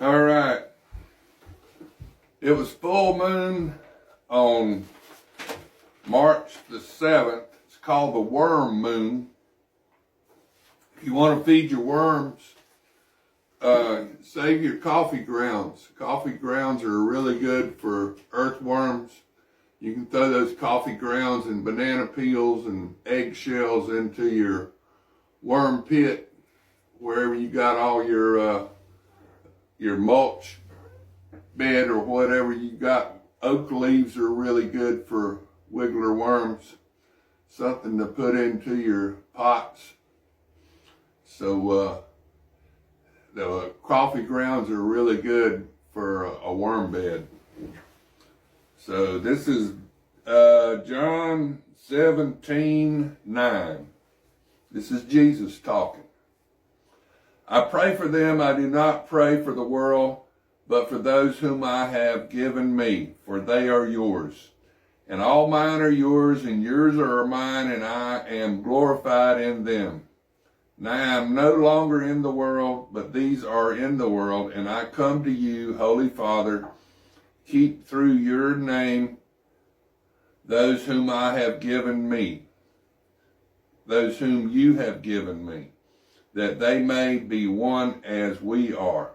All right. It was full moon on March the 7th. It's called the worm moon. If you want to feed your worms, save your coffee grounds. Coffee grounds are really good for earthworms. You can throw those coffee grounds and banana peels and eggshells into your worm pit, wherever you got all your mulch bed or whatever you got. Oak leaves are really good for wiggler worms. Something to put into your pots. So the coffee grounds are really good for a worm bed. So this is John 17:9. This is Jesus talking. I pray for them. I do not pray for the world, but for those whom I have given me, for they are yours. And all mine are yours, and yours are mine, and I am glorified in them. Now I am no longer in the world, but these are in the world, and I come to you, Holy Father. Keep through your name those whom I have given me, those whom you have given me, that they may be one as we are.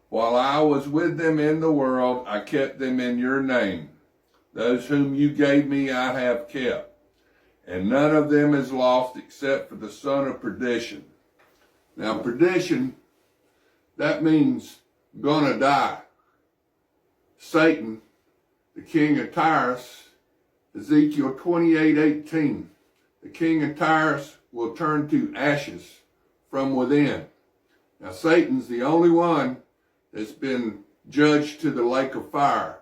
While I was with them in the world, I kept them in your name. Those whom you gave me I have kept, and none of them is lost except for the son of perdition. Now perdition, that means gonna die. Satan, the king of Tyrus, Ezekiel 28:18. The king of Tyrus will turn to ashes from within. Now Satan's the only one that's been judged to the lake of fire.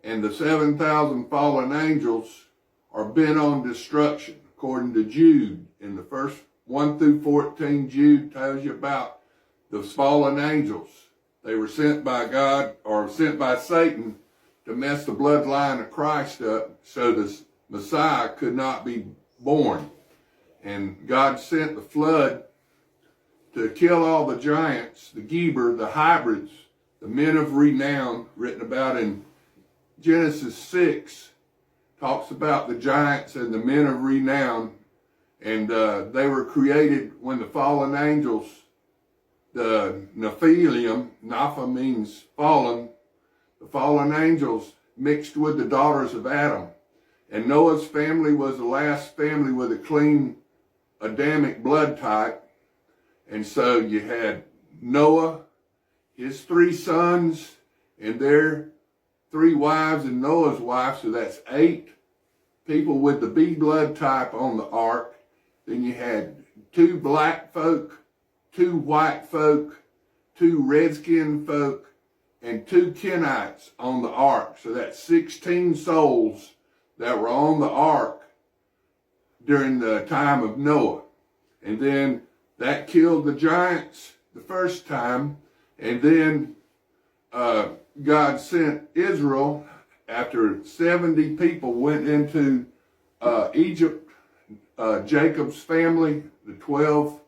And the 7,000 fallen angels are bent on destruction, according to Jude. In the first 1 through 14, Jude tells you about the fallen angels. They were sent by God, or sent by Satan, to mess the bloodline of Christ up so the Messiah could not be born. And God sent the flood to kill all the giants, the Geber, the hybrids, the men of renown, written about in Genesis 6, talks about the giants and the men of renown. And they were created when the fallen angels, the Nephilim, Napha means fallen, the fallen angels mixed with the daughters of Adam. And Noah's family was the last family with a clean Adamic blood type. And so you had Noah, his 3 sons, and their 3 wives and Noah's wife. So that's 8 people with the B blood type on the ark. Then you had 2 black folk, 2 white folk, 2 red-skinned folk, and 2 Kenites on the ark. So that's 16 souls that were on the ark during the time of Noah. And then that killed the giants the first time. And then God sent Israel after 70 people went into Egypt. Jacob's family, the 12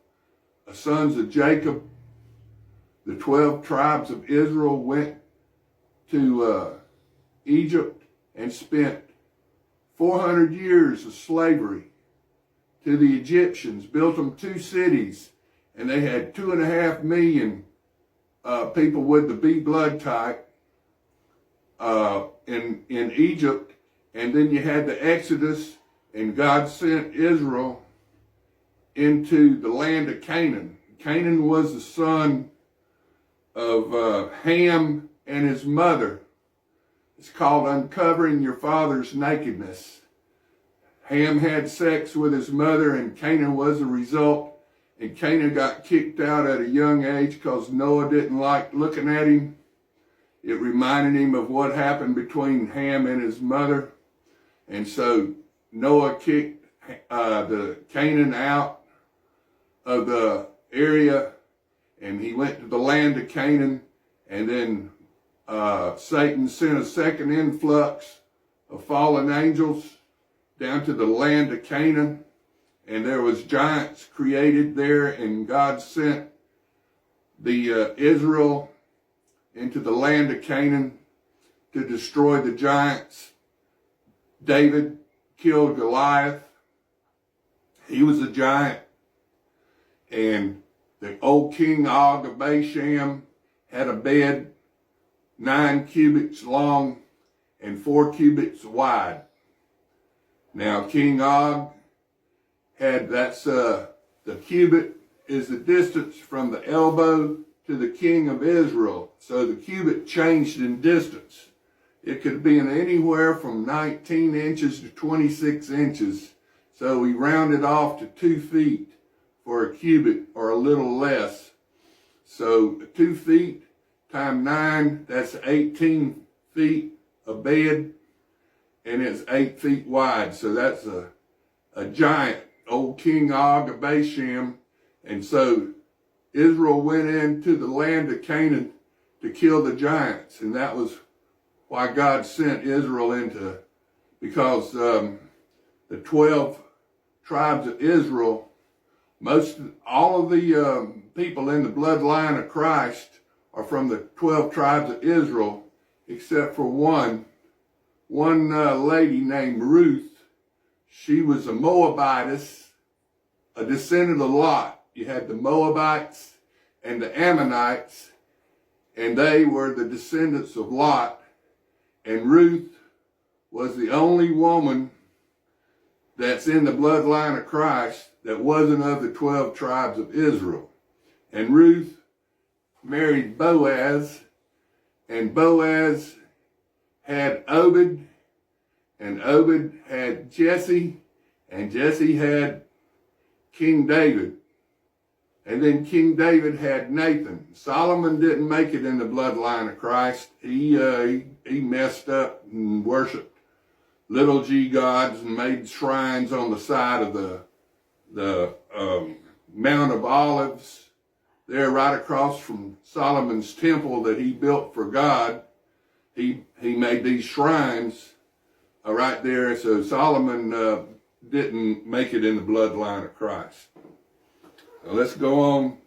sons of Jacob, the 12 tribes of Israel went to Egypt and spent 400 years of slavery to the Egyptians, built them 2 cities, and they had 2.5 million people with the B blood type in Egypt. And then you had the Exodus, and God sent Israel into the land of Canaan. Canaan was the son of Ham and his mother. It's called uncovering your father's nakedness. Ham had sex with his mother, and Canaan was the result. And Canaan got kicked out at a young age because Noah didn't like looking at him. It reminded him of what happened between Ham and his mother. And so Noah kicked the Canaan out of the area, and he went to the land of Canaan. And then Satan sent a second influx of fallen angels down to the land of Canaan. And there was giants created there, and God sent the Israel into the land of Canaan to destroy the giants. David killed Goliath. He was a giant. And the old King Og of Bashan had a bed 9 cubits long and 4 cubits wide. Now King Og had, the cubit is the distance from the elbow to the king of Israel. So the cubit changed in distance. It could be anywhere from 19 inches to 26 inches. So we rounded off to 2 feet for a cubit, or a little less. So 2 feet times 9, that's 18 feet a bed, and it's 8 feet wide. So that's a giant, old King Og of Bashan. And so Israel went into the land of Canaan to kill the giants. And that was why God sent Israel into, because the 12 tribes of Israel, all of the people in the bloodline of Christ are from the 12 tribes of Israel, except for one lady named Ruth. She was a Moabitess, a descendant of Lot. You had the Moabites and the Ammonites, and they were the descendants of Lot. And Ruth was the only woman that's in the bloodline of Christ that wasn't of the 12 tribes of Israel. And Ruth married Boaz, and Boaz had Obed, and Obed had Jesse, and Jesse had King David. And then King David had Nathan. Solomon didn't make it in the bloodline of Christ. He messed up and worshiped little g gods and made shrines on the side of the Mount of Olives, there right across from Solomon's temple that he built for God. He made these shrines right there. So Solomon didn't make it in the bloodline of Christ. Now let's go on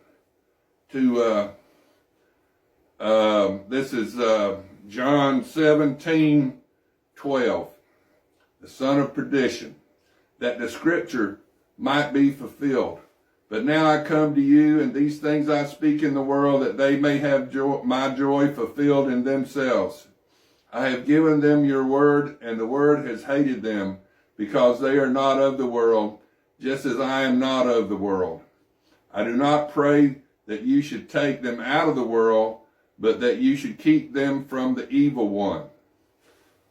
to, this is John 17:12, the son of perdition, that the scripture might be fulfilled. But now I come to you, and these things I speak in the world, that they may have my joy fulfilled in themselves. I have given them your word, and the word has hated them, because they are not of the world, just as I am not of the world. I do not pray that you should take them out of the world, but that you should keep them from the evil one.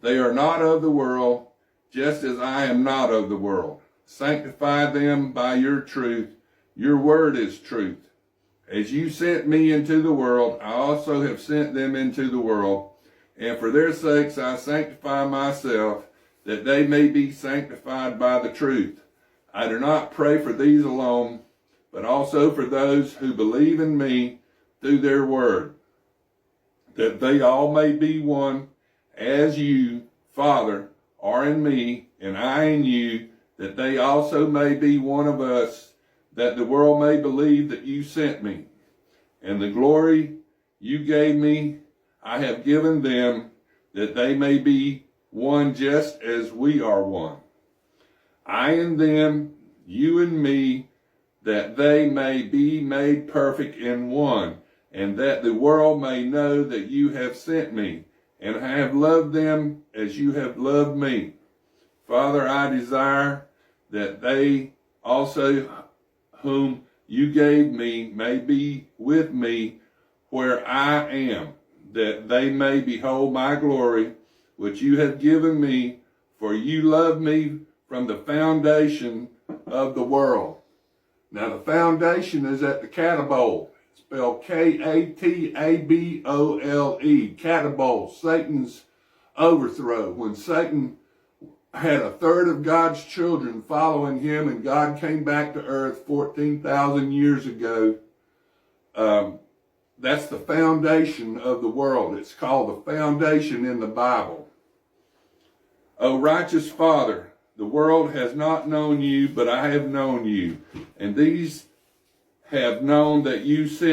They are not of the world, just as I am not of the world. Sanctify them by your truth. Your word is truth. As you sent me into the world, I also have sent them into the world. And for their sakes I sanctify myself, that they may be sanctified by the truth. I do not pray for these alone, but also for those who believe in me through their word, that they all may be one, as you, Father, are in me, and I in you, that they also may be one of us, that the world may believe that you sent me. And the glory you gave me, I have given them, that they may be one just as we are one. I and them, you and me, that they may be made perfect in one, and that the world may know that you have sent me, and I have loved them as you have loved me. Father, I desire that they also whom you gave me may be with me where I am, that they may behold my glory, which you have given me, for you loved me from the foundation of the world. Now the foundation is at the Katabole, spelled Katabole, Katabole, Satan's overthrow. When Satan had a third of God's children following him, and God came back to earth 14,000 years ago, that's the foundation of the world. It's called the foundation in the Bible. O righteous Father, the world has not known you, but I have known you, and these have known that you sent